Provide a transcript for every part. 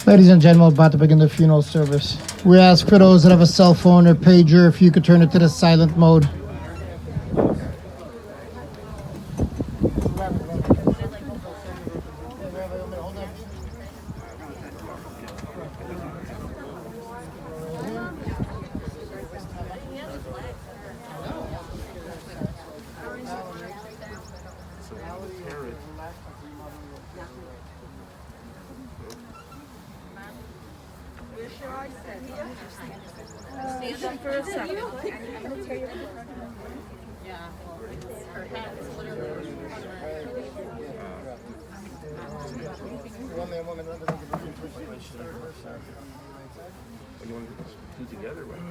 Ladies and gentlemen, about to begin the funeral service. We ask for those that have a cell phone or pager, if you could turn it to the silent mode. Stand up for a second. I'm going to tear you. Yeah, her hat is literally. You want to do together, right?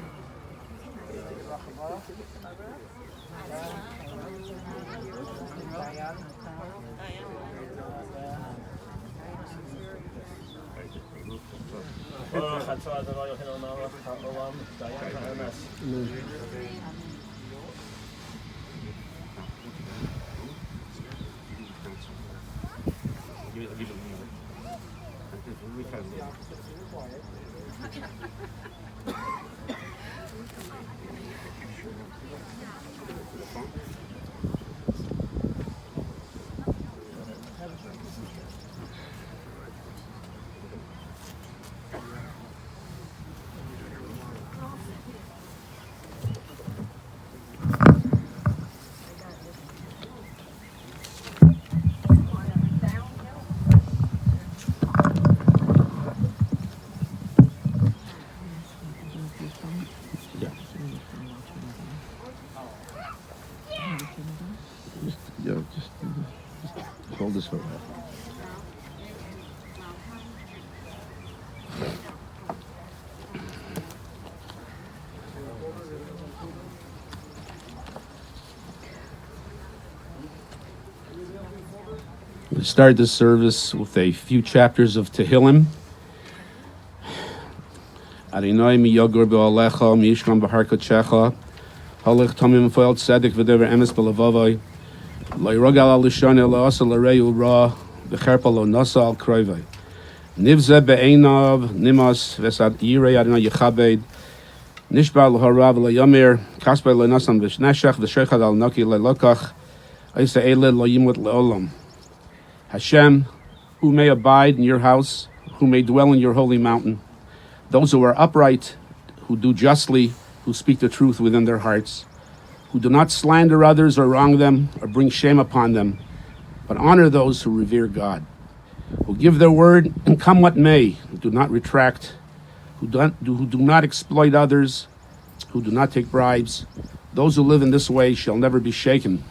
Just hold this for a while. We start this service with a few chapters of Tehillim. Adonai mi yogur be'alecha mi yishram b'har kodshecha halach tamim foel tzedek v'dever emes b'levavai lo yirogal al lishon lo asa l'reu ra v'cherpa lo nasa al kroivai nivze be'einav nimas v'sad yirei Adonai yichabed nishba l'harav lo yamir kasper lo nasam v'shneshach v'shechad al naki le'lokach aisa ele lo yimut le'olam. Hashem, who may abide in your house, who may dwell in your holy mountain, those who are upright, who do justly, who speak the truth within their hearts, who do not slander others or wrong them or bring shame upon them, but honor those who revere God, who give their word and come what may, who do not retract, who do not exploit others, who do not take bribes. Those who live in this way shall never be shaken.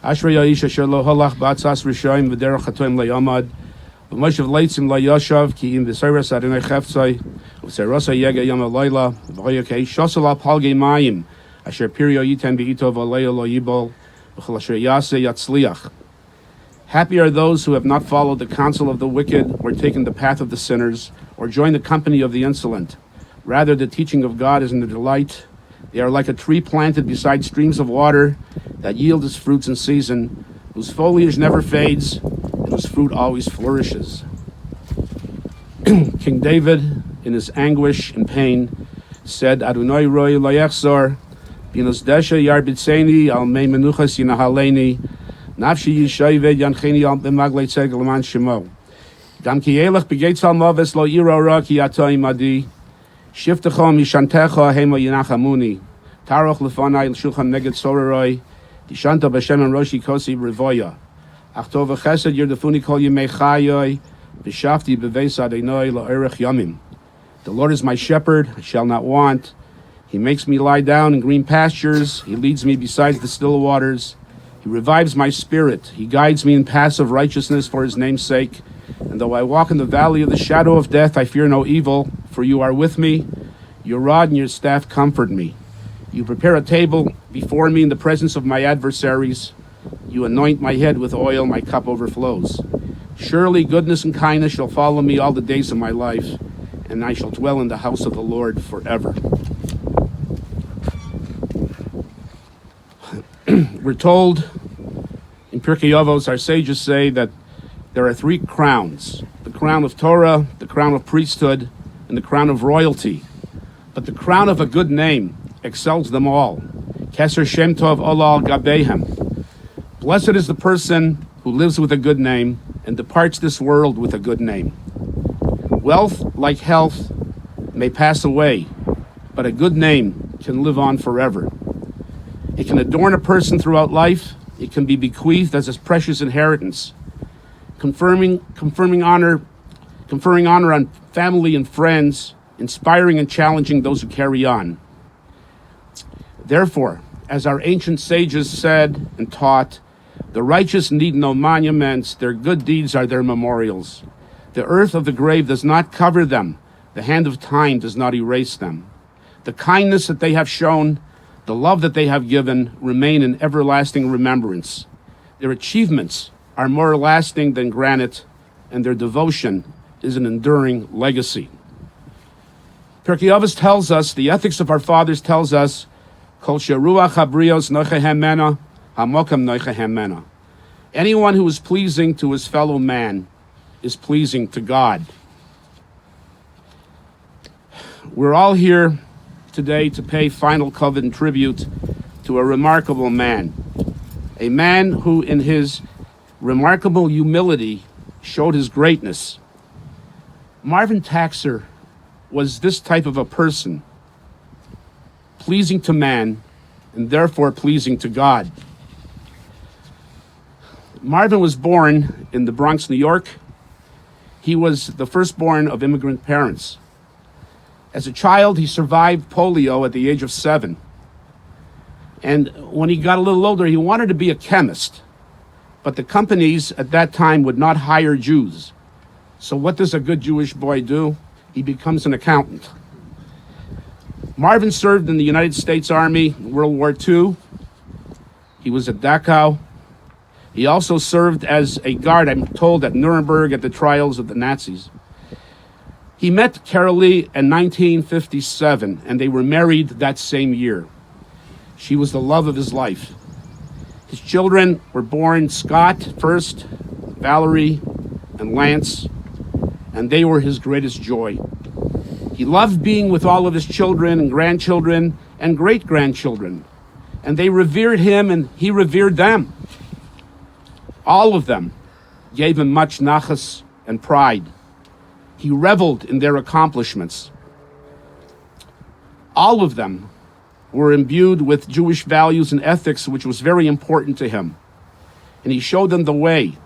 Ashrei Ya'ish asher lo halach b'atzas rishayim v'derech hatoim le'yamad v'moshev leitzim le'yashav ki im v'seiras adonai cheftzai v'seirasa yega yom ha'layla v'choyakei shosel al palgei mayim asher pirio yiten v'ito v'aleya lo yibol v'chol asher yaseh yatzliach. Happy are those who have not followed the counsel of the wicked or taken the path of the sinners or joined the company of the insolent. Rather, the teaching of God is in their delight. They are like a tree planted beside streams of water that yield its fruits in season, whose foliage never fades, and whose fruit always flourishes. King David, in his anguish and pain, said, Adonai roi lo yachzor, binos desha yar bitseni al mei menuchas yinahaleni, nafshi yishayved yancheni al b'maglei tzedek l'man shemo. Gam ki yelech b'geitz al maves lo yiro ra ki ato imadi, Shiftecha mishantecha hema yinachamuni. Taroch lefanai l'shulchan neged sororoi. Dishanta b'shem and roshi kosi revoya. Achtov v'chesed yirdefuni kol yimei chayoi. V'shafti b'veis adonai la'erech yamim. The Lord is my shepherd, I shall not want. He makes me lie down in green pastures. He leads me beside the still waters. He revives my spirit. He guides me in paths of righteousness for his name's sake. And though I walk in the valley of the shadow of death, I fear no evil, for you are with me. Your rod and your staff comfort me. You prepare a table before me in the presence of my adversaries. You anoint my head with oil, my cup overflows. Surely goodness and kindness shall follow me all the days of my life, and I shall dwell in the house of the Lord forever. We're told in Pirkei Avos, our sages say that there are three crowns: the crown of Torah, the crown of priesthood, and the crown of royalty. But the crown of a good name excels them all. Keser Shem Tov Olal Gabehem. Blessed is the person who lives with a good name and departs this world with a good name. Wealth, like health, may pass away, but a good name can live on forever. It can adorn a person throughout life. It can be bequeathed as a precious inheritance, conferring honor on family and friends, inspiring and challenging those who carry on. Therefore, as our ancient sages said and taught, the righteous need no monuments, their good deeds are their memorials. The earth of the grave does not cover them, the hand of time does not erase them. The kindness that they have shown, the love that they have given, remain in everlasting remembrance. Their achievements are more lasting than granite, and their devotion is an enduring legacy. Pirkei Avos tells us, the ethics of our fathers tells us, Kol sheruach habrios nochehem mena, hamokam nochehem mena. Anyone who is pleasing to his fellow man is pleasing to God. We're all here today to pay final kavod and tribute to a remarkable man, a man who in his remarkable humility showed his greatness. Marvin Taxer was this type of a person, pleasing to man and therefore pleasing to God. Marvin was born in the Bronx, New York. He was the firstborn of immigrant parents. As a child, he survived polio at the age of 7. And when he got a little older, he wanted to be a chemist. But the companies at that time would not hire Jews. So what does a good Jewish boy do? He becomes an accountant. Marvin served in the United States Army in World War II. He was at Dachau. He also served as a guard, I'm told, at Nuremberg at the trials of the Nazis. He met Carolee in 1957, and they were married that same year. She was the love of his life. His children were born Scott first, Valerie, and Lance, and they were his greatest joy. He loved being with all of his children and grandchildren and great-grandchildren, and they revered him and he revered them. All of them gave him much nachas and pride. He reveled in their accomplishments. All of them were imbued with Jewish values and ethics, which was very important to him. And he showed them the way.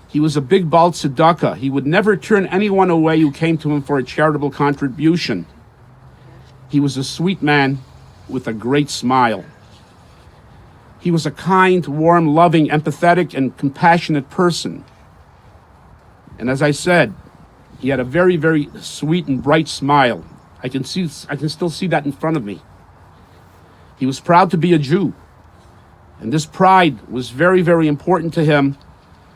He was a big Baal Tzedakah. He would never turn anyone away who came to him for a charitable contribution. He was a sweet man with a great smile. He was a kind, warm, loving, empathetic, and compassionate person. And as I said, he had a very, very sweet and bright smile. I can still see that in front of me. He was proud to be a Jew. And this pride was very, very important to him.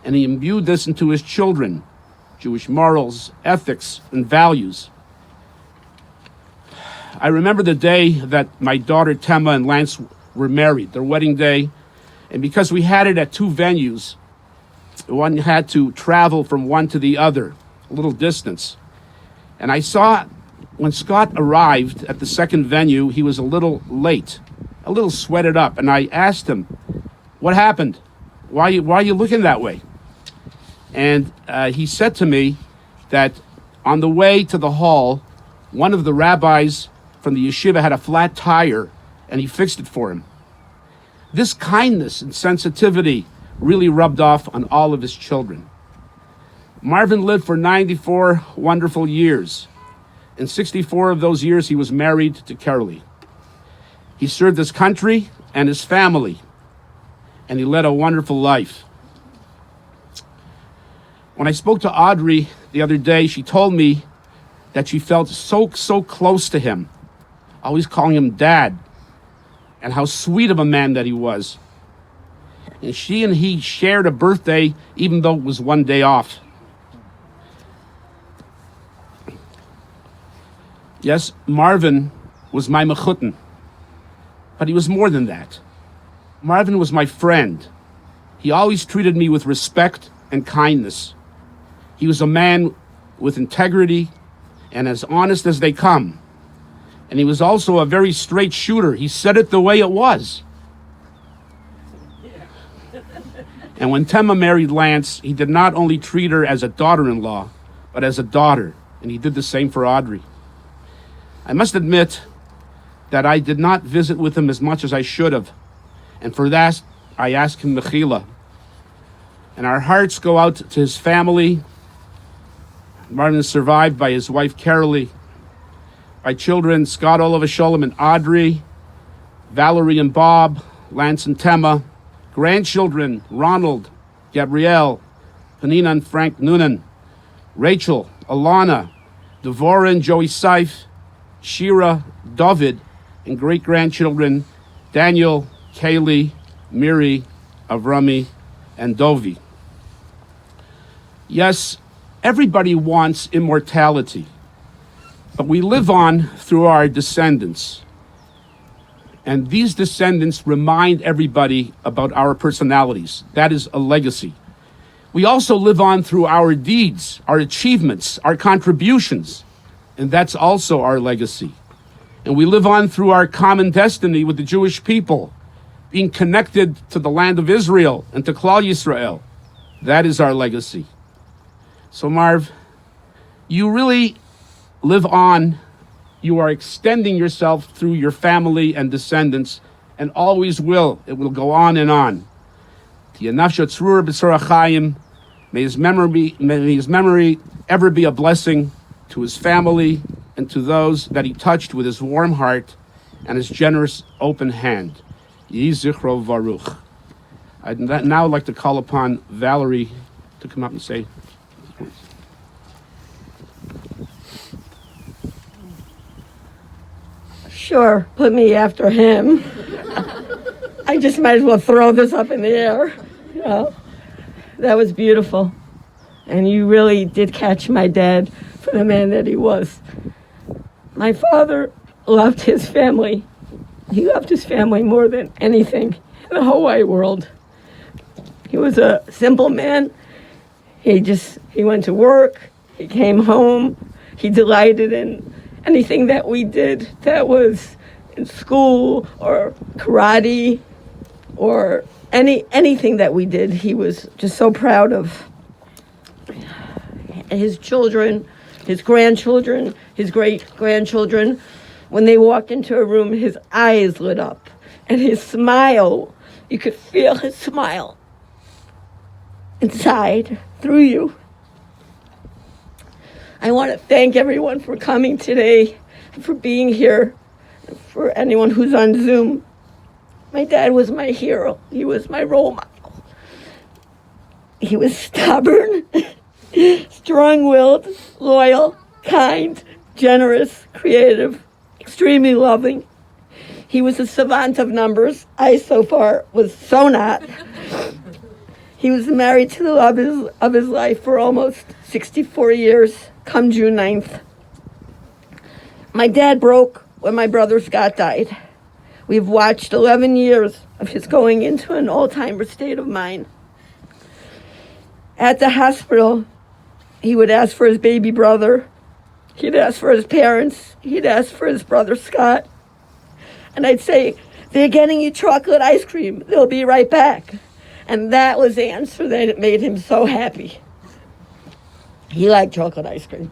And he imbued this into his children, Jewish morals, ethics, and values. I remember the day that my daughter Tema and Lance were married, their wedding day. And because we had it at two venues, one had to travel from one to the other, a little distance. And I saw when Scott arrived at the second venue, he was a little late, a little sweated up. And I asked him, what happened? Why are you looking that way? And he said to me that on the way to the hall, one of the rabbis from the yeshiva had a flat tire, and he fixed it for him. This kindness and sensitivity really rubbed off on all of his children. Marvin lived for 94 wonderful years. In 64 of those years, he was married to Carolee. He served his country and his family, and he led a wonderful life. When I spoke to Audrey the other day, she told me that she felt so close to him, always calling him Dad, and how sweet of a man that he was. And she and he shared a birthday, even though it was one day off. Yes, Marvin was my mechutin, but he was more than that. Marvin was my friend. He always treated me with respect and kindness. He was a man with integrity and as honest as they come. And he was also a very straight shooter. He said it the way it was. And when Tema married Lance, he did not only treat her as a daughter-in-law, but as a daughter. And he did the same for Audrey. I must admit that I did not visit with him as much as I should have. And for that, I ask him mechila. And our hearts go out to his family. Marvin is survived by his wife, Carolee, by children, Scott, Oliver, Sholem, and Audrey, Valerie and Bob, Lance and Tema, grandchildren, Ronald, Gabrielle, Panina and Frank Noonan, Rachel, Alana, Devorah and Joey Seif, Shira, David, and great-grandchildren, Daniel, Kaylee, Miri, Avrami, and Dovi. Yes, everybody wants immortality, but we live on through our descendants. And these descendants remind everybody about our personalities. That is a legacy. We also live on through our deeds, our achievements, our contributions, and that's also our legacy. And we live on through our common destiny with the Jewish people, being connected to the land of Israel and to Klal Yisrael. That is our legacy. So Marv, you really live on. You are extending yourself through your family and descendants, and always will. It will go on and on. May his memory ever be a blessing to his family and to those that he touched with his warm heart and his generous open hand. Yeh zichro varuch. I'd now like to call upon Valerie to come up and say. Sure, put me after him. I just might as well throw this up in the air. You know, that was beautiful. And you really did catch my dad for the man that he was. My father loved his family. He loved his family more than anything in the whole wide world. He was a simple man. He went to work. He came home. He delighted in anything that we did that was in school or karate or anything that we did. He was just so proud of his children, his grandchildren, his great-grandchildren. When they walked into a room, his eyes lit up. And his smile, you could feel his smile inside, through you. I want to thank everyone for coming today, for being here, for anyone who's on Zoom. My dad was my hero. He was my role model. He was stubborn, strong-willed, loyal, kind, generous, creative, extremely loving. He was a savant of numbers. I, so far, was so not. He was married to the love of his life for almost 64 years, come June 9th. My dad broke when my brother Scott died. We've watched 11 years of his going into an Alzheimer's state of mind. At the hospital, he would ask for his baby brother. He'd ask for his parents. He'd ask for his brother Scott. And I'd say, "They're getting you chocolate ice cream. They'll be right back." And that was the answer that made him so happy. He liked chocolate ice cream.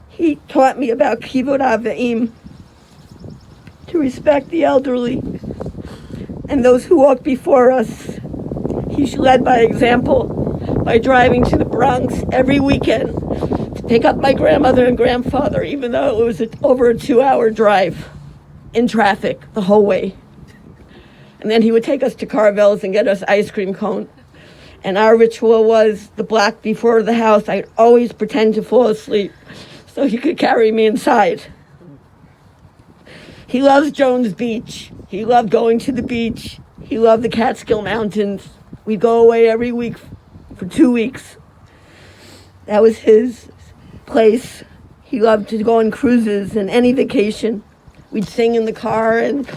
He taught me about kivud avim, to respect the elderly and those who walk before us. He led by example by driving to the Bronx every weekend to pick up my grandmother and grandfather, even though it was over a 2-hour drive in traffic the whole way. And then he would take us to Carvel's and get us ice cream cone. And our ritual was the block before the house, I'd always pretend to fall asleep so he could carry me inside. He loves Jones Beach. He loved going to the beach. He loved the Catskill Mountains. We'd go away every week for 2 weeks. That was his place. He loved to go on cruises and any vacation. We'd sing in the car and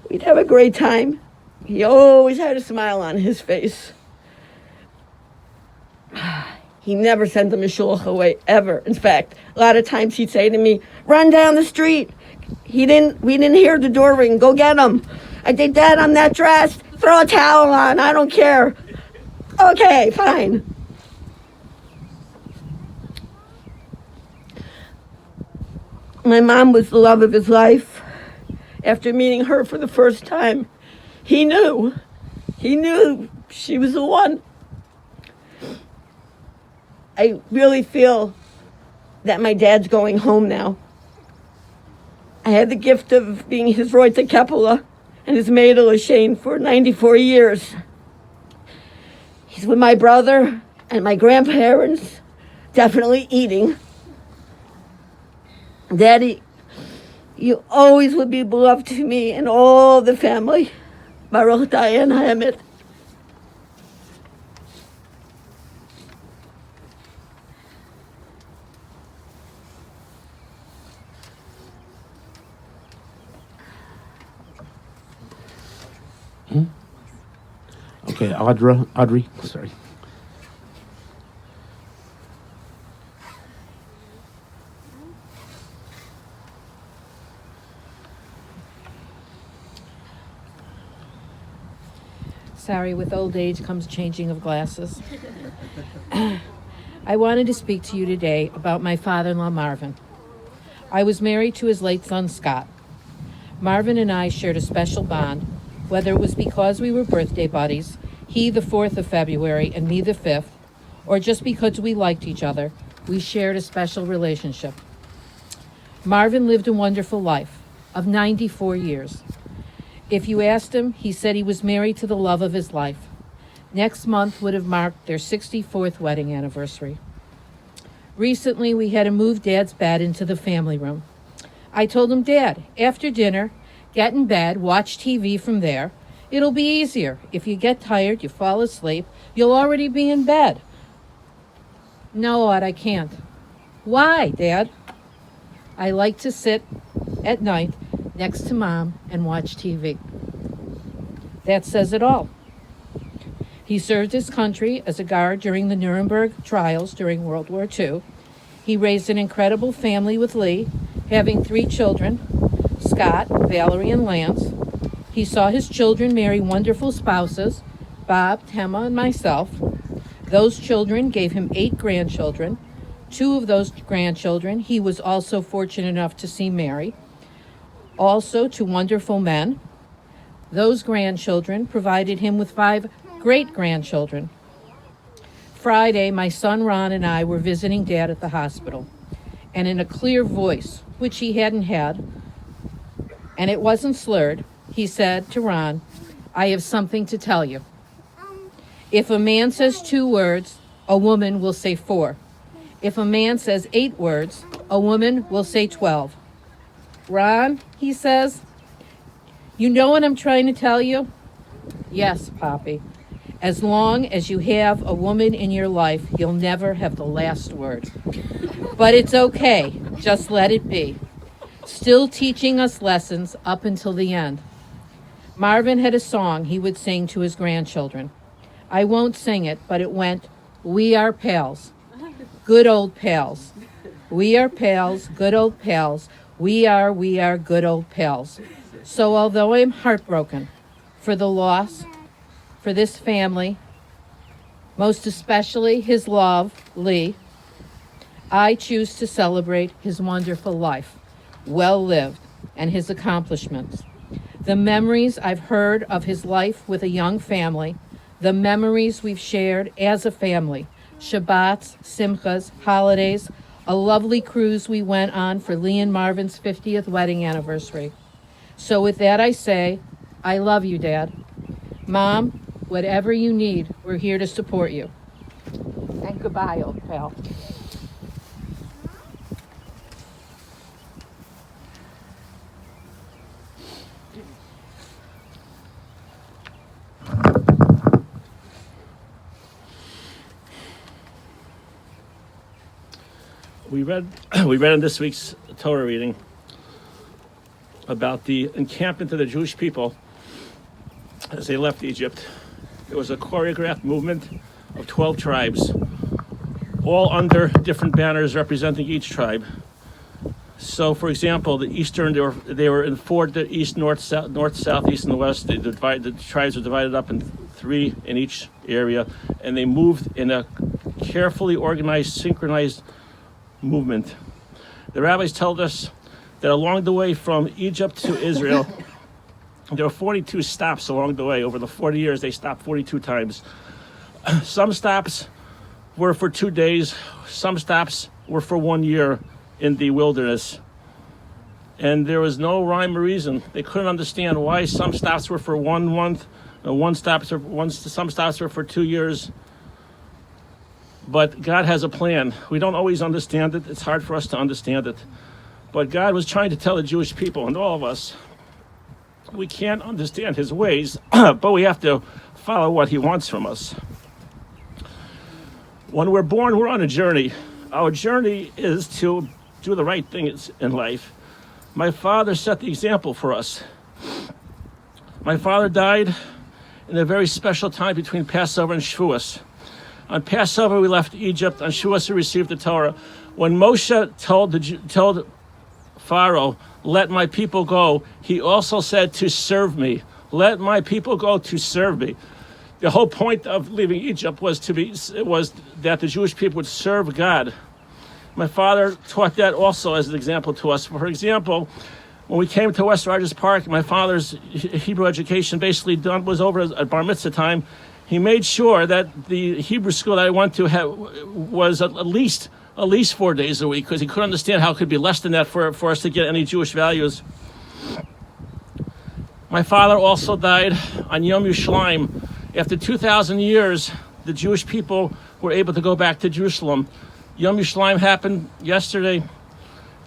we'd have a great time. He always had a smile on his face. He never sent the Mishulach away, ever. In fact, a lot of times he'd say to me, run down the street. We didn't hear the door ring. Go get him. I'd say, Dad, I'm not dressed. Throw a towel on. I don't care. Okay, fine. My mom was the love of his life. After meeting her for the first time, he knew she was the one. I really feel that my dad's going home now. I had the gift of being his Roita Kepala and his maid L'Shane for 94 years. He's with my brother and my grandparents, definitely eating. Daddy, you always would be beloved to me and all the family. Baruch Dayan Haemet. Okay, Audrey, sorry. Sorry, with old age comes changing of glasses. I wanted to speak to you today about my father-in-law, Marvin. I was married to his late son, Scott. Marvin and I shared a special bond, whether it was because we were birthday buddies, he the 4th of February and me the 5th, or just because we liked each other, we shared a special relationship. Marvin lived a wonderful life of 94 years. If you asked him, he said he was married to the love of his life. Next month would have marked their 64th wedding anniversary. Recently, we had to move Dad's bed into the family room. I told him, Dad, after dinner, get in bed, watch TV from there. It'll be easier. If you get tired, you fall asleep, you'll already be in bed. No, Aud, I can't. Why, Dad? I like to sit at night next to Mom and watch TV. That says it all. He served his country as a guard during the Nuremberg trials during World War II. He raised an incredible family with Lee, having 3 children, Scott, Valerie, and Lance. He saw his children marry wonderful spouses, Bob, Tema, and myself. Those children gave him 8 grandchildren. 2 of those grandchildren he was also fortunate enough to see marry. Also 2 wonderful men. Those grandchildren provided him with 5 great-grandchildren. Friday, my son Ron and I were visiting Dad at the hospital. And in a clear voice, which he hadn't had, and it wasn't slurred, he said to Ron, I have something to tell you. If a man says 2 words, a woman will say 4. If a man says 8 words, a woman will say 12. Ron, he says, you know what I'm trying to tell you? Yes, Poppy. As long as you have a woman in your life, you'll never have the last word. But it's okay. Just let it be. Still teaching us lessons up until the end. Marvin had a song he would sing to his grandchildren. I won't sing it, but it went, we are pals. Good old pals. We are pals, good old pals. We are good old pals. So although I'm heartbroken for the loss, for this family, most especially his love, Lee, I choose to celebrate his wonderful life, well lived, and his accomplishments. The memories I've heard of his life with a young family, the memories we've shared as a family, Shabbats, Simchas, holidays, a lovely cruise we went on for Lee and Marvin's 50th wedding anniversary. So with that I say, I love you, Dad. Mom, whatever you need, we're here to support you. And goodbye, old pal. We read in this week's Torah reading about the encampment of the Jewish people as they left Egypt. It was a choreographed movement of 12 tribes all under different banners representing each tribe. So, for example, the Eastern, they were in four: the East, North, South, East, and West. The tribes were divided up in three in each area, and they moved in a carefully organized, synchronized movement. The rabbis told us that along the way from Egypt to Israel, there were 42 stops along the way. Over the 40 years, they stopped 42 times. Some stops were for 2 days. Some stops were for 1 year in the wilderness. And there was no rhyme or reason. They couldn't understand why some stops were for 1 month, some stops were for 2 years. But God has a plan. We don't always understand it. It's hard for us to understand it. But God was trying to tell the Jewish people and all of us, we can't understand his ways, but we have to follow what he wants from us. When we're born, we're on a journey. Our journey is to do the right things in life. My father set the example for us. My father died in a very special time between Passover and Shavuos. On Passover, we left Egypt. On Shavuos, we received the Torah. When Moshe told Pharaoh, let my people go, he also said to serve me. Let my people go to serve me. The whole point of leaving Egypt was that the Jewish people would serve God. My father taught that also as an example to us. For example, when we came to West Rogers Park, my father's Hebrew education basically was over at Bar Mitzvah time. He made sure that the Hebrew school that I went to was at least 4 days a week, because he couldn't understand how it could be less than that for us to get any Jewish values. My father also died on Yom Yerushalayim. After 2,000 years, the Jewish people were able to go back to Jerusalem. Yom Yerushalayim happened yesterday.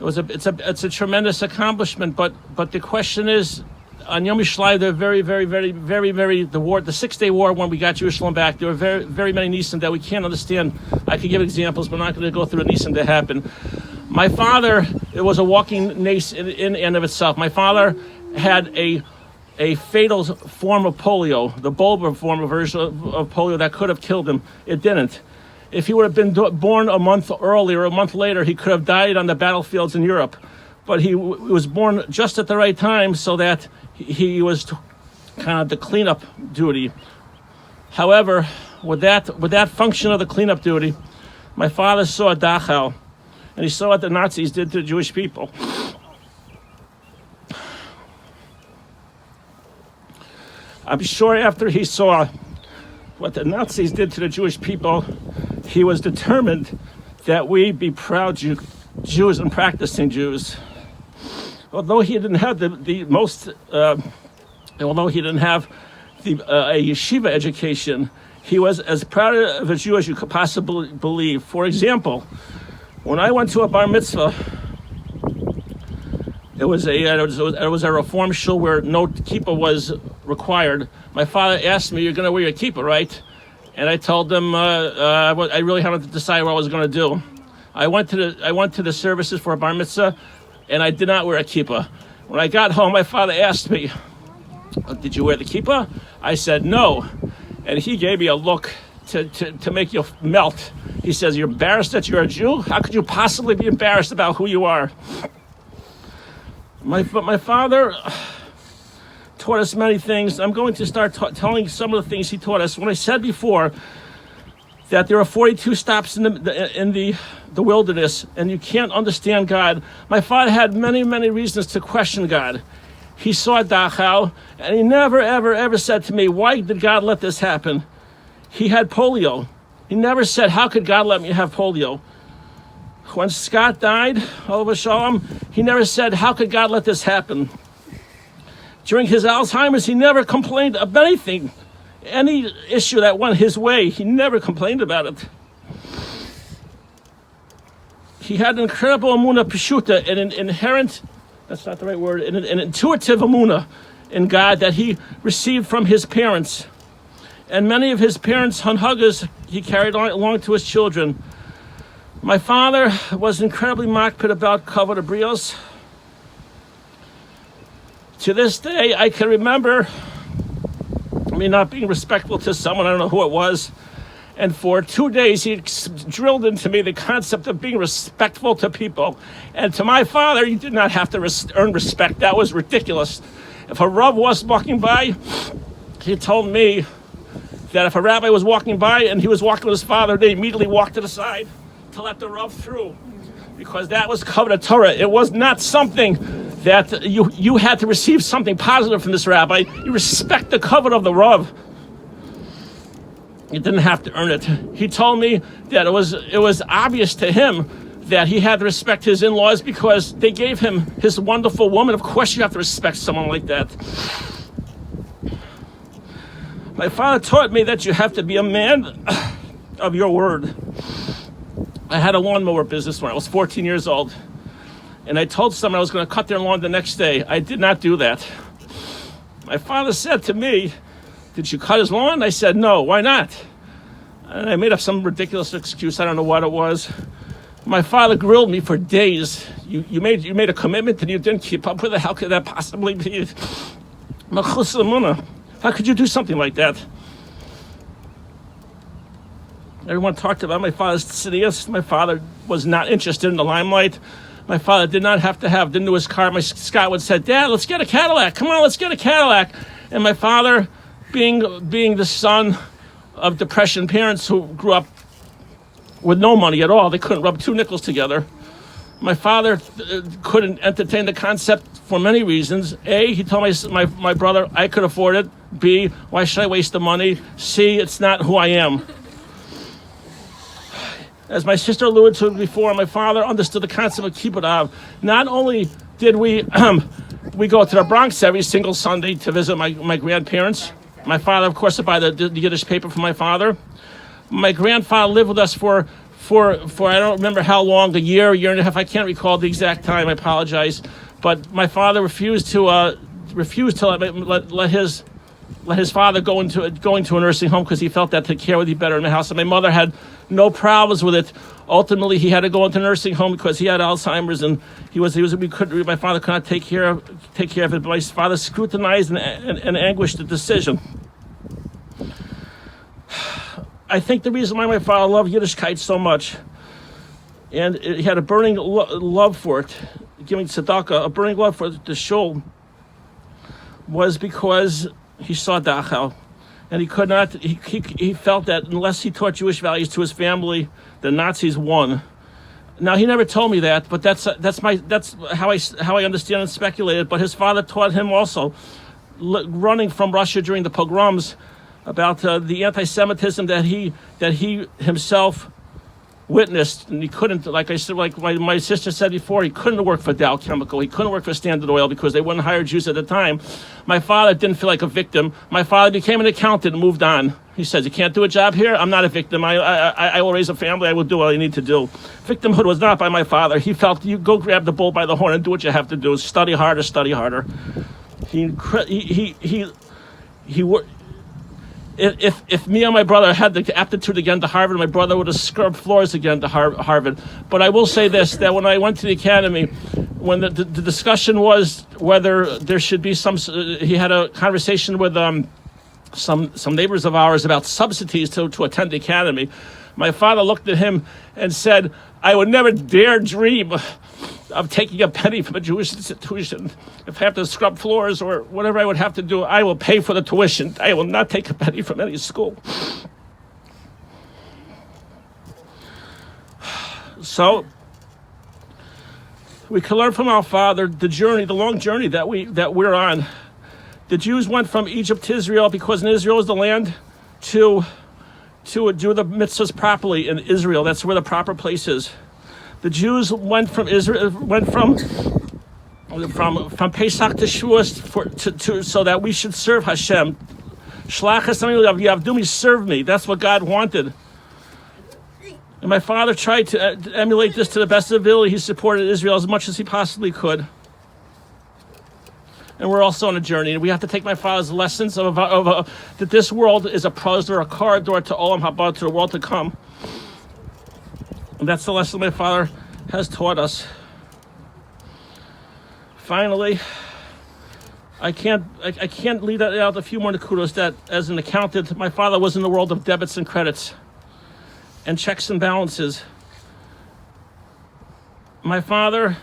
It's a tremendous accomplishment, but the question is, on Yom Yerushalayim, there were the 6-day war when we got Jerusalem back, there were very, very many Nisan that we can't understand. I could give examples, but I'm not going to go through the Nisan that happened. My father, it was a walking nace in and of itself. My father had a fatal form of polio, the bulbar form of version of polio that could have killed him. It didn't. If he would have been born a month earlier, a month later, he could have died on the battlefields in Europe. But he was born just at the right time so that he was kind of the cleanup duty. However, with that function of the cleanup duty, my father saw Dachau, and he saw what the Nazis did to the Jewish people. I'm sure after he saw what the Nazis did to the Jewish people, he was determined that we be proud Jews and practicing Jews. Although he didn't have a yeshiva education, he was as proud of a Jew as you could possibly believe. For example, when I went to a bar mitzvah, it was a reform shul where no kippah was required. My father asked me, "You're going to wear your kippah, right?" And I told him I really had to decide what I was going to do. I went to the services for a bar mitzvah, and I did not wear a kippah. When I got home, my father asked me, "Did you wear the kippah?" I said no, and he gave me a look to make you melt. He says, "You're embarrassed that you're a Jew? How could you possibly be embarrassed about who you are?" My father taught us many things. I'm going to start telling some of the things he taught us. When I said before that there are 42 stops in the wilderness, and you can't understand God, my father had many, many reasons to question God. He saw Dachau, and he never, ever, ever said to me, "Why did God let this happen?" He had polio. He never said, "How could God let me have polio?" When Scott died, Olav Shalom, he never said, "How could God let this happen?" During his Alzheimer's, he never complained of anything. Any issue that went his way, he never complained about it. He had an incredible emunah peshuta, an inherent, that's not the right word, an intuitive emunah in God that he received from his parents. And many of his parents' hanhagas he carried along to his children. My father was incredibly makpid about kavod abrios. To this day, I can remember not being respectful to someone, I don't know who it was, And for 2 days, he drilled into me the concept of being respectful to people. And to my father, you did not have to earn respect. That was ridiculous. If a Rav was walking by, he told me that if a rabbi was walking by and he was walking with his father, they immediately walked to the side to let the Rav through, because that was covenant Torah. It was not something that you had to receive something positive from this rabbi. You respect the covenant of the Rav. You didn't have to earn it. He told me that it was obvious to him that he had to respect his in-laws because they gave him his wonderful woman. Of course you have to respect someone like that. My father taught me that you have to be a man of your word. I had a lawnmower business when I was 14 years old, and I told someone I was going to cut their lawn the next day. I did not do that. My father said to me, "Did you cut his lawn?" I said, "No, why not?" And I made up some ridiculous excuse. I don't know what it was. My father grilled me for days. You made a commitment and you didn't keep up with it. How could that possibly be? How could you do something like that? Everyone talked about my father's tznius. My father was not interested in the limelight. My father did not have to have the newest car. My Scott would say, "Dad, let's get a Cadillac. Come on, let's get a Cadillac." And my father, being the son of Depression parents who grew up with no money at all, they couldn't rub two nickels together. My father couldn't entertain the concept for many reasons. A, he told my brother I could afford it. B, why should I waste the money? C, it's not who I am. As my sister alluded to before, my father understood the concept of kibbutz av. Not only did we go to the Bronx every single Sunday to visit my grandparents. My father, of course, would buy the Yiddish paper for my father. My grandfather lived with us for I don't remember how long, a year and a half. I can't recall the exact time. I apologize, but my father refused to let his father going to a nursing home because he felt that the care would be better in the house. And my mother had no problems with it. Ultimately, he had to go into a nursing home because he had Alzheimer's, and my father could not take care of it. But my father scrutinized and anguished the decision. I think the reason why my father loved Yiddishkeit so much, and he had a burning love for it, giving tzedakah, a burning love for the shul, was because he saw Dachau, and he could not. He felt that unless he taught Jewish values to his family, the Nazis won. Now he never told me that, but that's how I understand and speculated. But his father taught him also, running from Russia during the pogroms, about the anti-Semitism that he himself witnessed, and he couldn't, like I said, like my sister said before, he couldn't work for Dow Chemical, he couldn't work for Standard Oil because they wouldn't hire Jews at the time. My father didn't feel like a victim. My father became an accountant and moved on. He says, "You can't do a job here? I'm not a victim. I will raise a family. I will do what I need to do." Victimhood was not by my father. He felt, you go grab the bull by the horn and do what you have to do. Study harder, study harder. If me and my brother had the aptitude again to Harvard, my brother would have scrubbed floors again to Harvard. But I will say this, that when I went to the academy, when the discussion was whether there should be he had a conversation with some neighbors of ours about subsidies to attend the academy. My father looked at him and said, "I would never dare dream of taking a penny from a Jewish institution. If I have to scrub floors or whatever I would have to do, I will pay for the tuition. I will not take a penny from any school." So we can learn from our father the long journey that we're on. The Jews went from Egypt to Israel because in Israel is the land to do the mitzvahs properly in Israel. That's where the proper place is. The Jews went from Israel, from Pesach to Shavuos so that we should serve Hashem. Shlachas Yavdumi, serve me. That's what God wanted. And my father tried to emulate this to the best of his ability. He supported Israel as much as he possibly could. And we're also on a journey. And we have to take my father's lessons that this world is a prozor, a corridor to Olam Haba, to the world to come. And that's the lesson my father has taught us. Finally, I can't leave out a few more kudos that as an accountant, my father was in the world of debits and credits. and checks and balances. My father,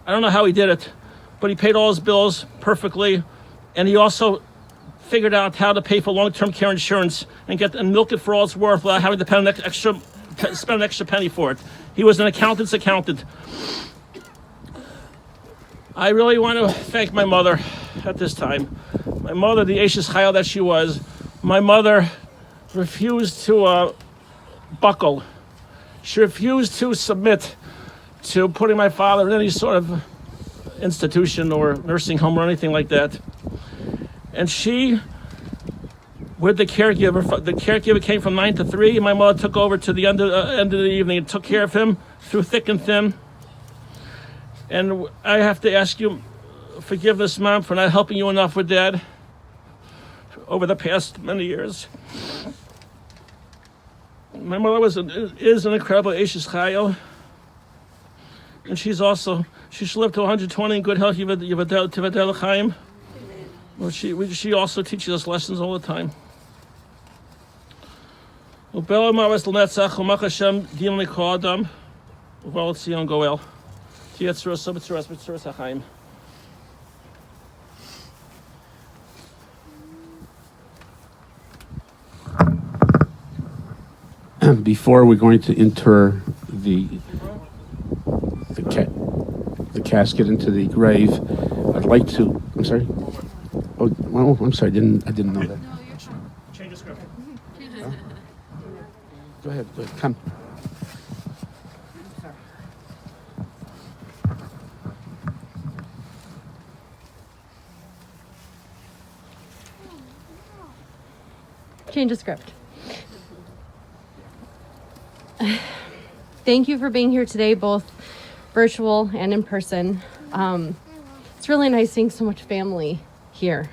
I don't know how he did it, but he paid all his bills perfectly, and he also figured out how to pay for long-term care insurance and milk it for all it's worth without having to spend an extra penny for it. He was an accountant's accountant. I really want to thank my mother at this time. My mother, the Ashes Chayil that she was, my mother refused to buckle. She refused to submit to putting my father in any sort of institution or nursing home or anything like that. And she, with the caregiver came from 9 to 3, and my mother took over to the end of the evening and took care of him through thick and thin. And I have to ask you forgiveness, Mom, for not helping you enough with Dad over the past many years. My mother is an incredible Ashes Chayil, and she should live to 120 in good health. Yivadel l'chaim. Well, she also teaches us lessons all the time. Ubel maras l'netzach u'mach Hashem din l'kol adam u'val tzion goel. Tiyatzuras b'tzuras hachaim. Before we're going to inter the casket into the grave, I'd like to. I'm sorry. Oh, well, I'm sorry. I didn't know that. Change the script. Go ahead. Come. Change the script. Thank you for being here today, both virtual and in person. It's really nice seeing so much family here.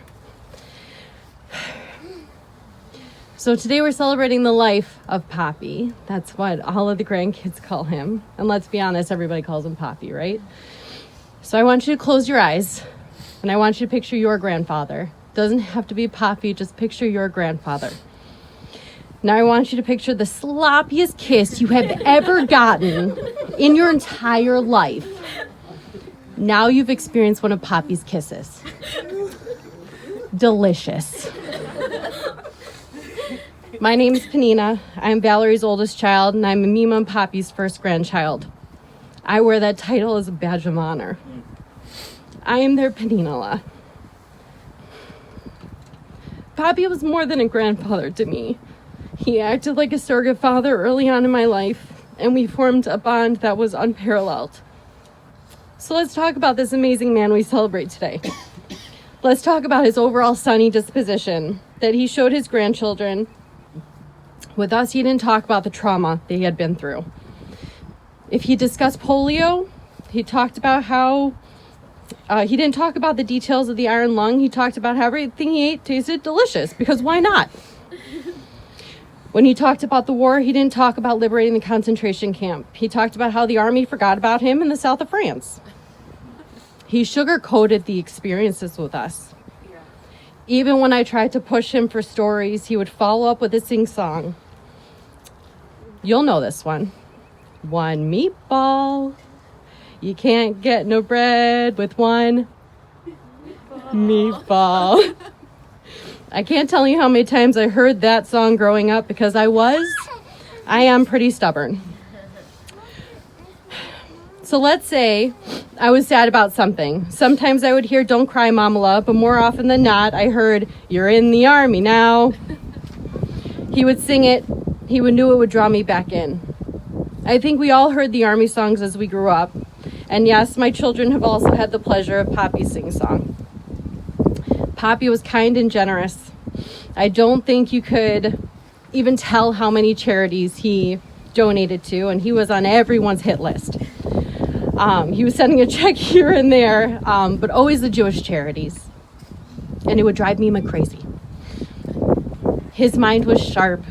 So today we're celebrating the life of Poppy. That's what all of the grandkids call him. And let's be honest, everybody calls him Poppy, right? So I want you to close your eyes, and I want you to picture your grandfather. Doesn't have to be Poppy, just picture your grandfather. Now I want you to picture the sloppiest kiss you have ever gotten in your entire life. Now you've experienced one of Poppy's kisses. Delicious. My name is Panina. I'm Valerie's oldest child, and I'm Mima and Poppy's first grandchild. I wear that title as a badge of honor. I am their Panina-la. Poppy was more than a grandfather to me. He acted like a surrogate father early on in my life, and we formed a bond that was unparalleled. So let's talk about this amazing man we celebrate today. Let's talk about his overall sunny disposition that he showed his grandchildren. With us, he didn't talk about the trauma that he had been through. If he discussed polio, he talked about how he didn't talk about the details of the iron lung. He talked about how everything he ate tasted delicious, because why not? When he talked about the war, he didn't talk about liberating the concentration camp. He talked about how the army forgot about him in the south of France. He sugar-coated the experiences with us. Even when I tried to push him for stories, he would follow up with a sing-song. You'll know this one. One meatball. You can't get no bread with one meatball. I can't tell you how many times I heard that song growing up, because I am pretty stubborn. So let's say I was sad about something. Sometimes I would hear "Don't Cry, Mamala," but more often than not, I heard "You're in the army now." He would sing it. He knew it would draw me back in. I think we all heard the army songs as we grew up. And yes, my children have also had the pleasure of Poppy's sing-song. Poppy was kind and generous. I don't think you could even tell how many charities he donated to, and he was on everyone's hit list. He was sending a check here and there, but always the Jewish charities. And it would drive me crazy. His mind was sharp.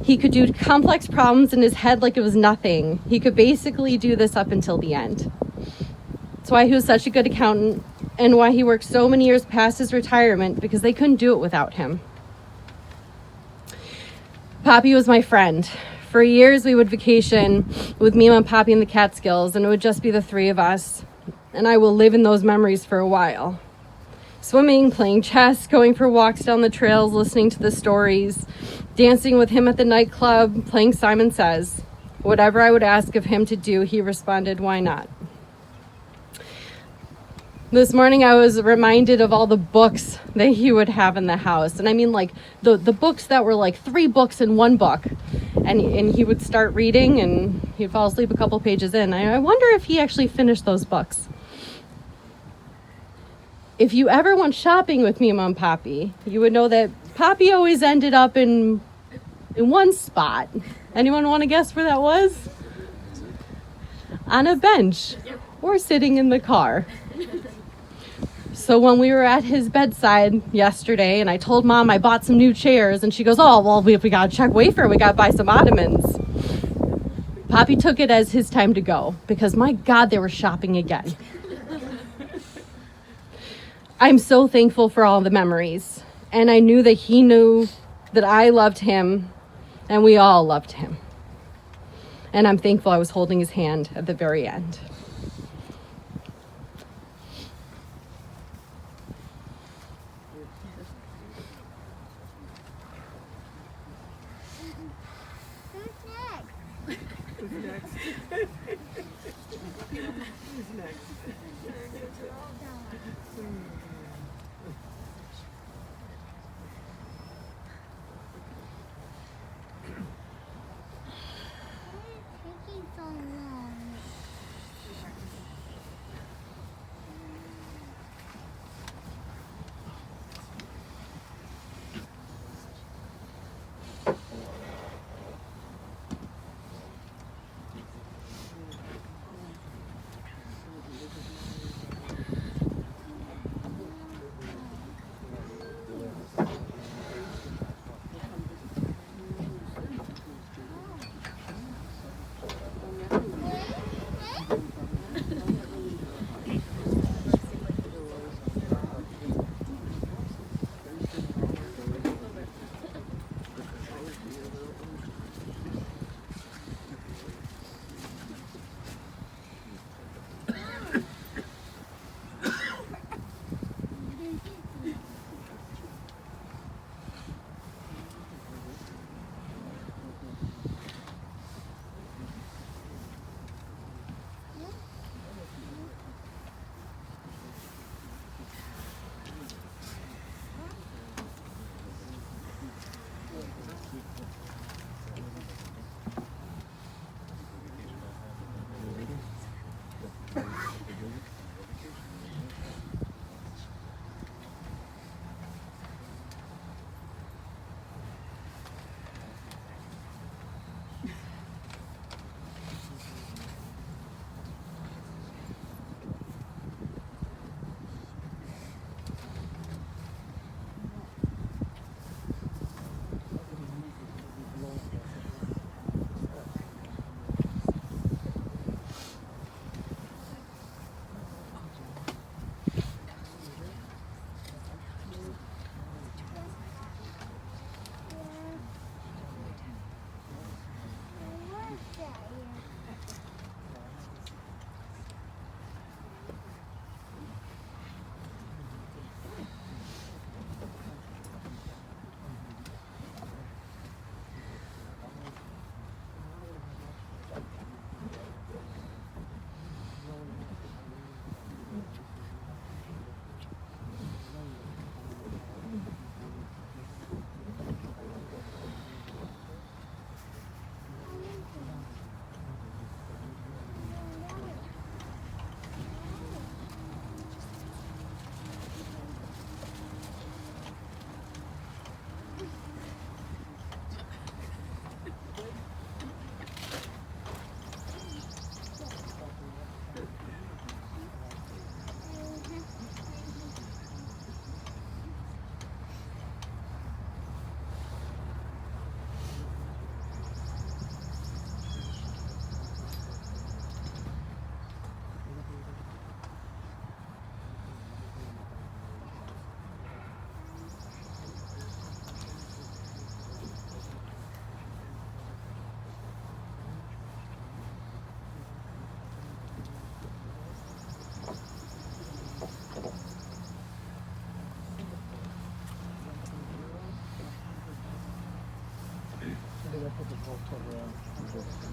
He could do complex problems in his head like it was nothing. He could basically do this up until the end. That's why he was such a good accountant, and why he worked so many years past his retirement, because they couldn't do it without him. Poppy was my friend For years, we would vacation with me, Mom, Poppy, and the Catskills, and it would just be the three of us. And I will live in those memories for a while. Swimming, playing chess, going for walks down the trails, listening to the stories, dancing with him at the nightclub, playing Simon Says. Whatever I would ask of him to do, he responded, why not? This morning I was reminded of all the books that he would have in the house. And I mean like the books that were like 3 books in 1 book. And he would start reading and he'd fall asleep a couple pages in. I wonder if he actually finished those books. If you ever went shopping with me, Mom, Poppy, you would know that Poppy always ended up in one spot. Anyone want to guess where that was? On a bench or sitting in the car. So when we were at his bedside yesterday and I told Mom I bought some new chairs and she goes, oh, well, we got to check Wayfair, we got to buy some ottomans. Poppy took it as his time to go because my God, they were shopping again. I'm so thankful for all the memories. And I knew that he knew that I loved him and we all loved him. And I'm thankful I was holding his hand at the very end. Yeah.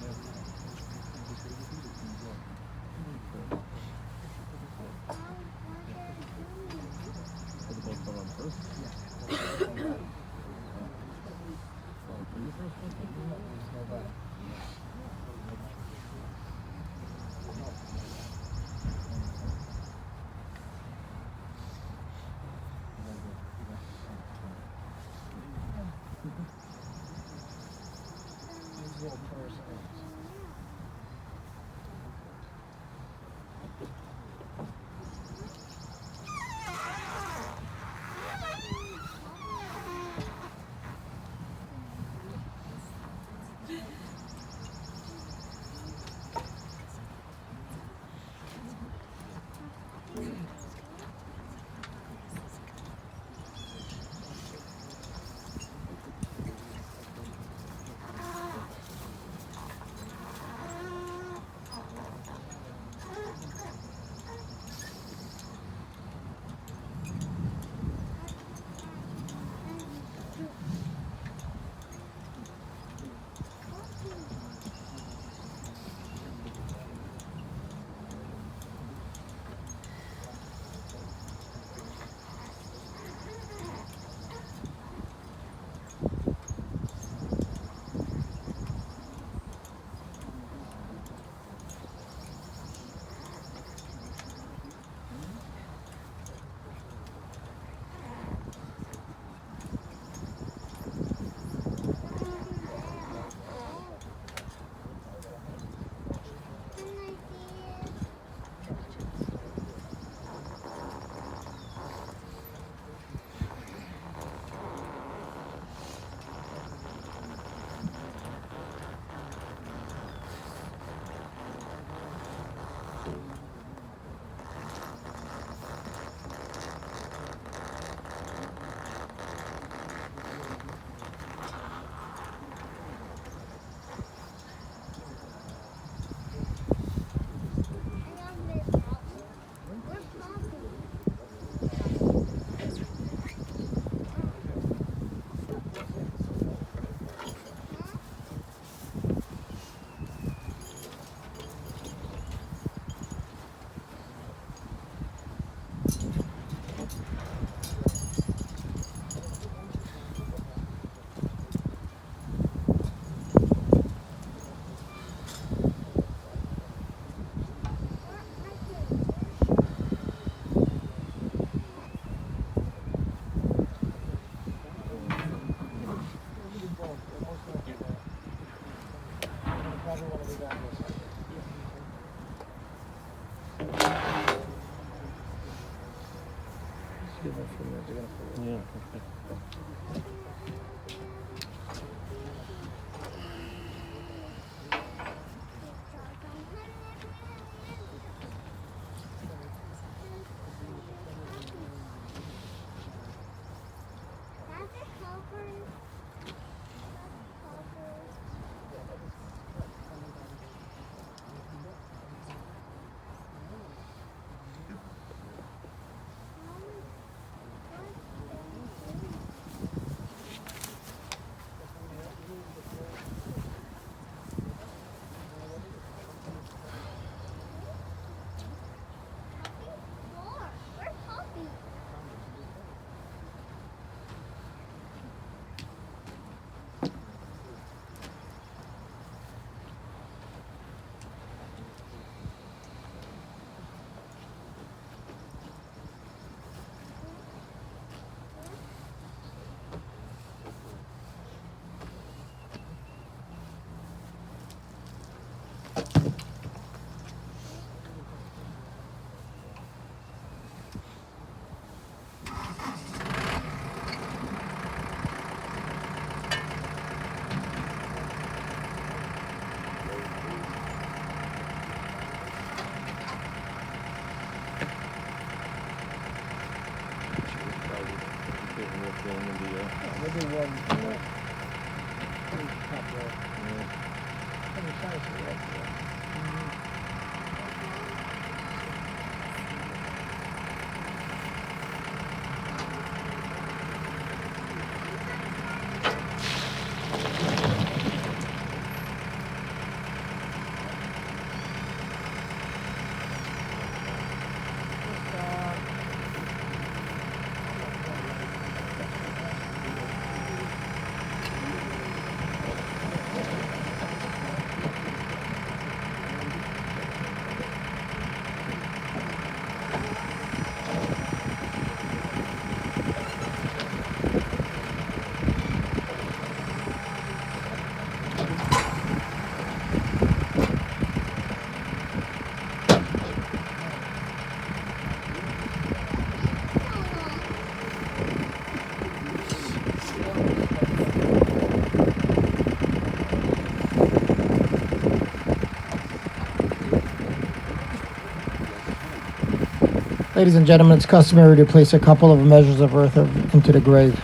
Ladies and gentlemen, it's customary to place a couple of measures of earth into the grave.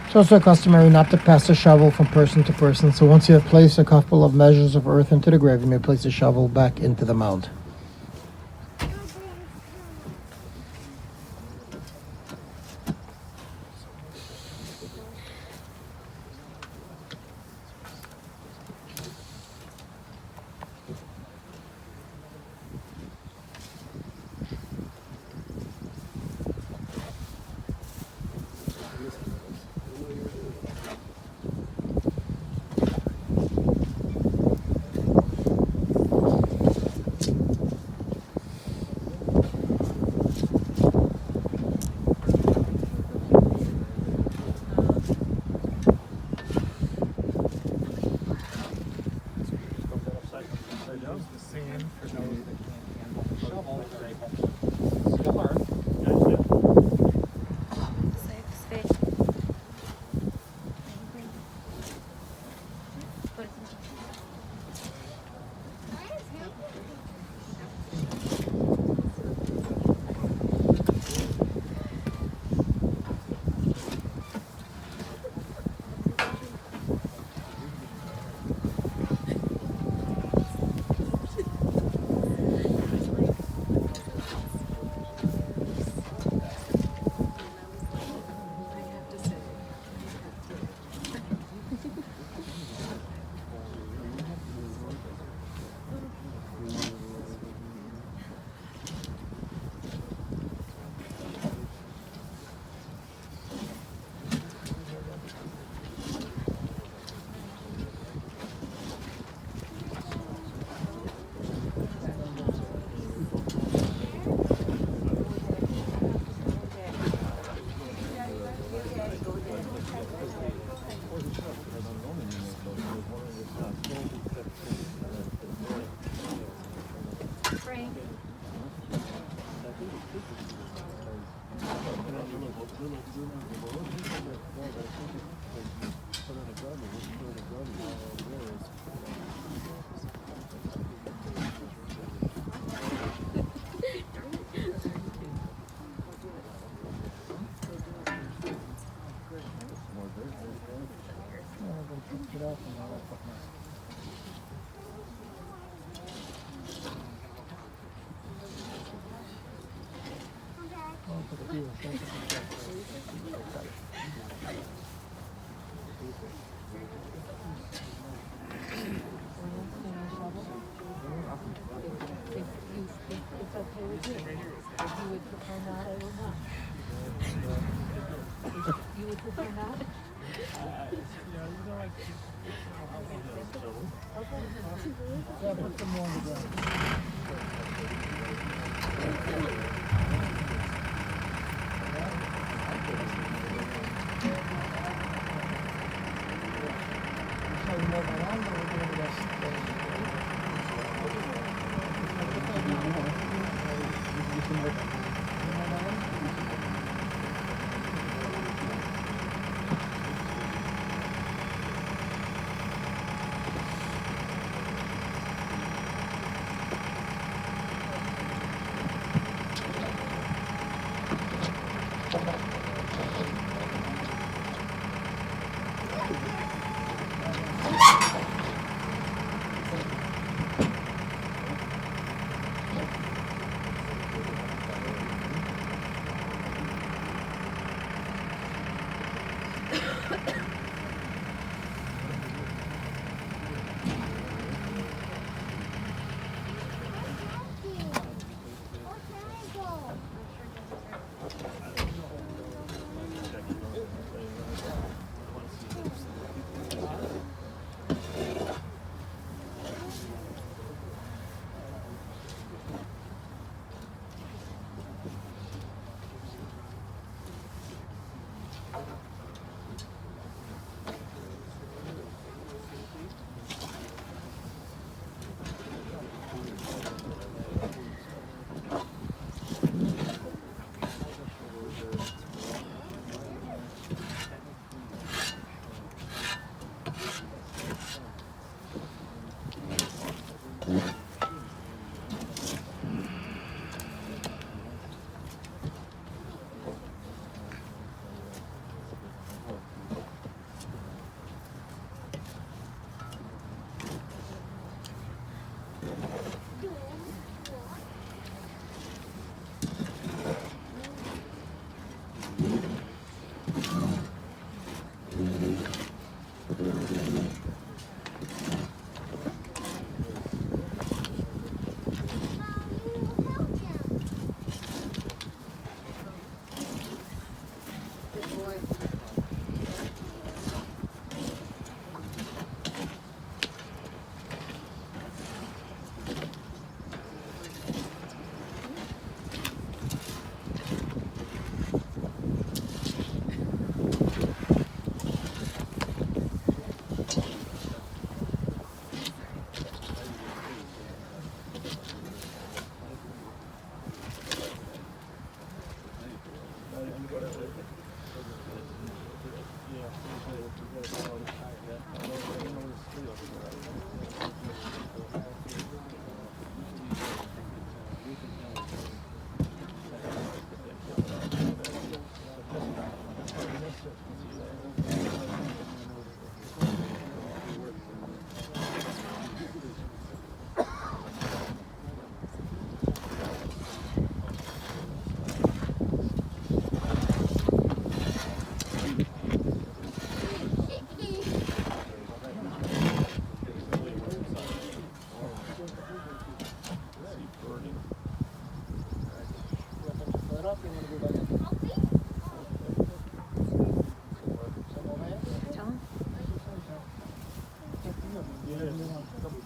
It's also customary not to pass a shovel from person to person, so once you have placed a couple of measures of earth into the grave, you may place the shovel back into the mound.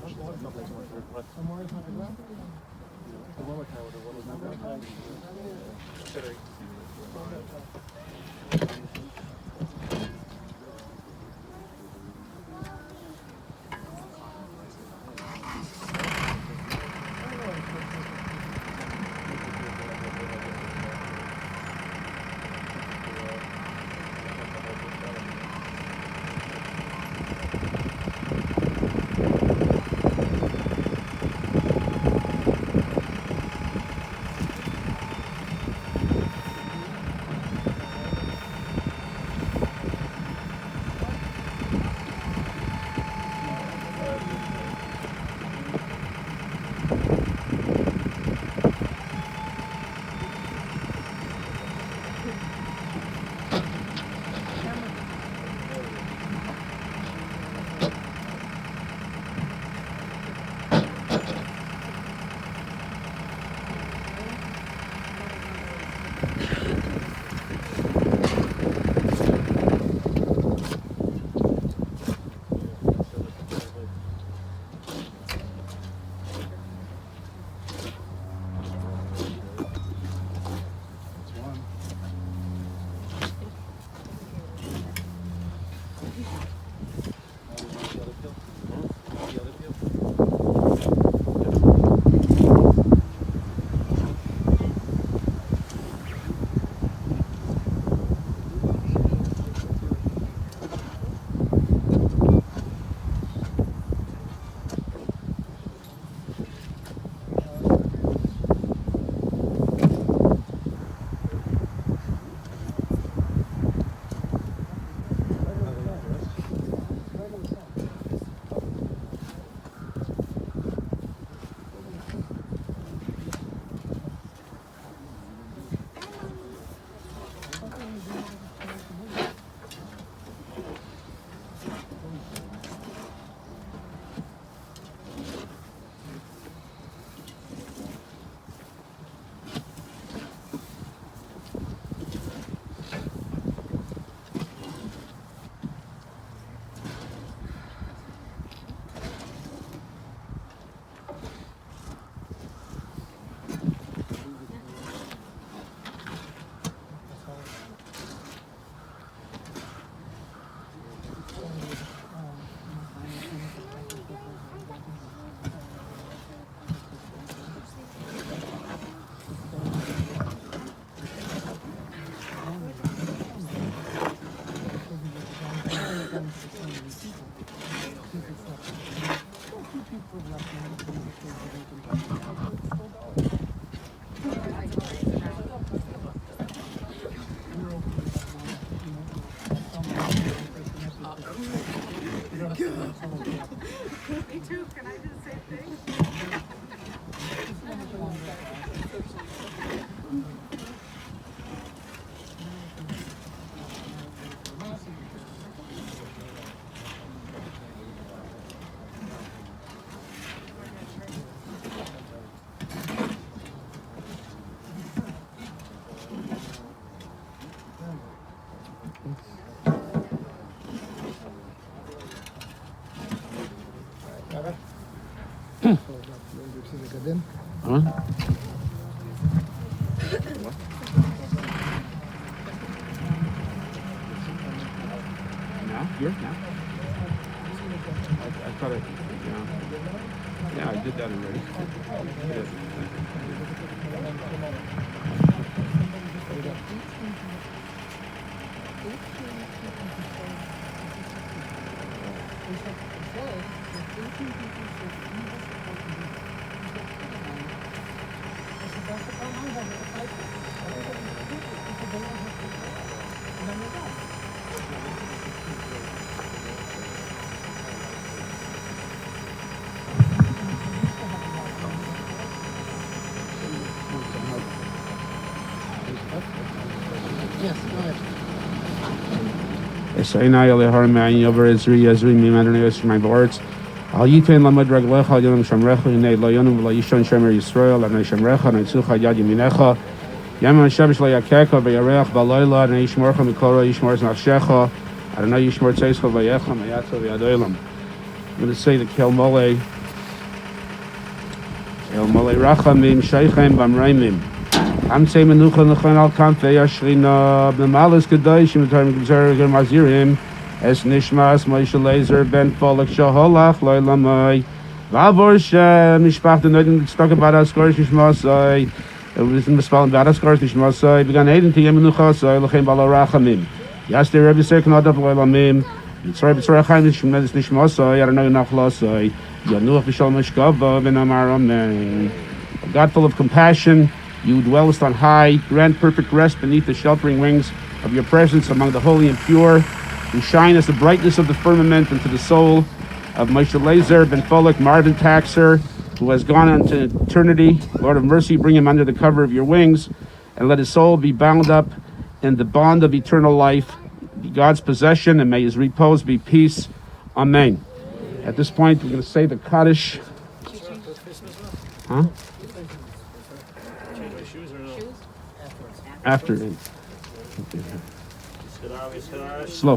Me too. Can I do the same thing? Huh? Now? Here? Now? I thought yeah, I did that already. Yes, go ahead. Esaina yale harmani over Ezri Ezri mi madrone Ezri my words. Al yitain lamad raglecha yonam shamrecha yinei lo yonam v'lo yishon shemer Yisrael anay shamrecha anay tzucha yad yaminecha yaman shabish lo yakeka v'yareach v'aloyla anay yishmorcha mikora yishmor znachshecha Adonai yishmor tzeischa v'yecha mayatza v'yadoylam. I'm going to say the Kel Mole El Malay Rachamim Sheichem Bamraimim. Amsei Menucha Nechon Al Kamfei Ashrina B'Malas Kedoshim V'Tarim G'Zer Mazirim Es Nishmas Moshe Lazer Ben Folek Shaholach Loilamai Vavor Shem Mishpach the Noiden Stock about Askarish Nishmasai. It was in the spelling about Askarish Nishmasai. Began Aiden to Yemenuchasai Lachem Balarachamim. Yaste Rebbe Second Adab Loilamim. Yitzray B'Tzrachim Nishmas Nishmasai. I don't know Nachlasai. Yanuach B'Shal Mishkava Ben Amar Amen. God full of compassion, you dwellest on high, grant perfect rest beneath the sheltering wings of your presence among the holy and pure, who shine as the brightness of the firmament into the soul of Moshe Lazer Ben Folek Marvin Taxer, who has gone into eternity. Lord of mercy, bring him under the cover of your wings, and let his soul be bound up in the bond of eternal life, be God's possession, and may his repose be peace. Amen. At this point, we're going to say the Kaddish. Huh? After it. Slow.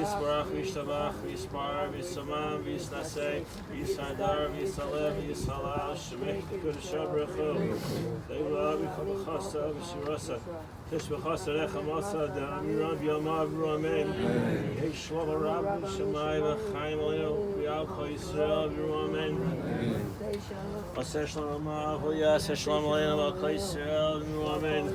Yisbarach, Yishtabach, Yispar, Yisamam, Yisnaseh, Yisadar, Yisalem, Yisalal, Shemech, Kudsha Brachu, Leila, Bichabachasa, Bishirasa, Tishbachasa, Rechamasa, Damiram, Yamav, Ruamen, Yeshua Rab, Shemai, Chaim, Leo, Yalko, Yisrael, Ruamen, Aseshlam, Hoya, Seshlam, Leo, Yisrael, Ruamen.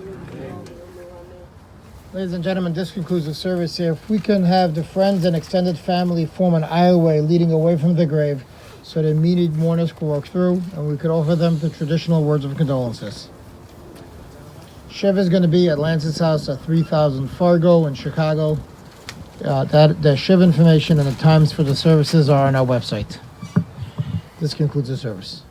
Ladies and gentlemen, this concludes the service here. If we can have the friends and extended family form an aisleway leading away from the grave so the immediate mourners could walk through, and we could offer them the traditional words of condolences. Shiva is going to be at Lance's house at 3000 Fargo in Chicago. The Shiva information and the times for the services are on our website. This concludes the service.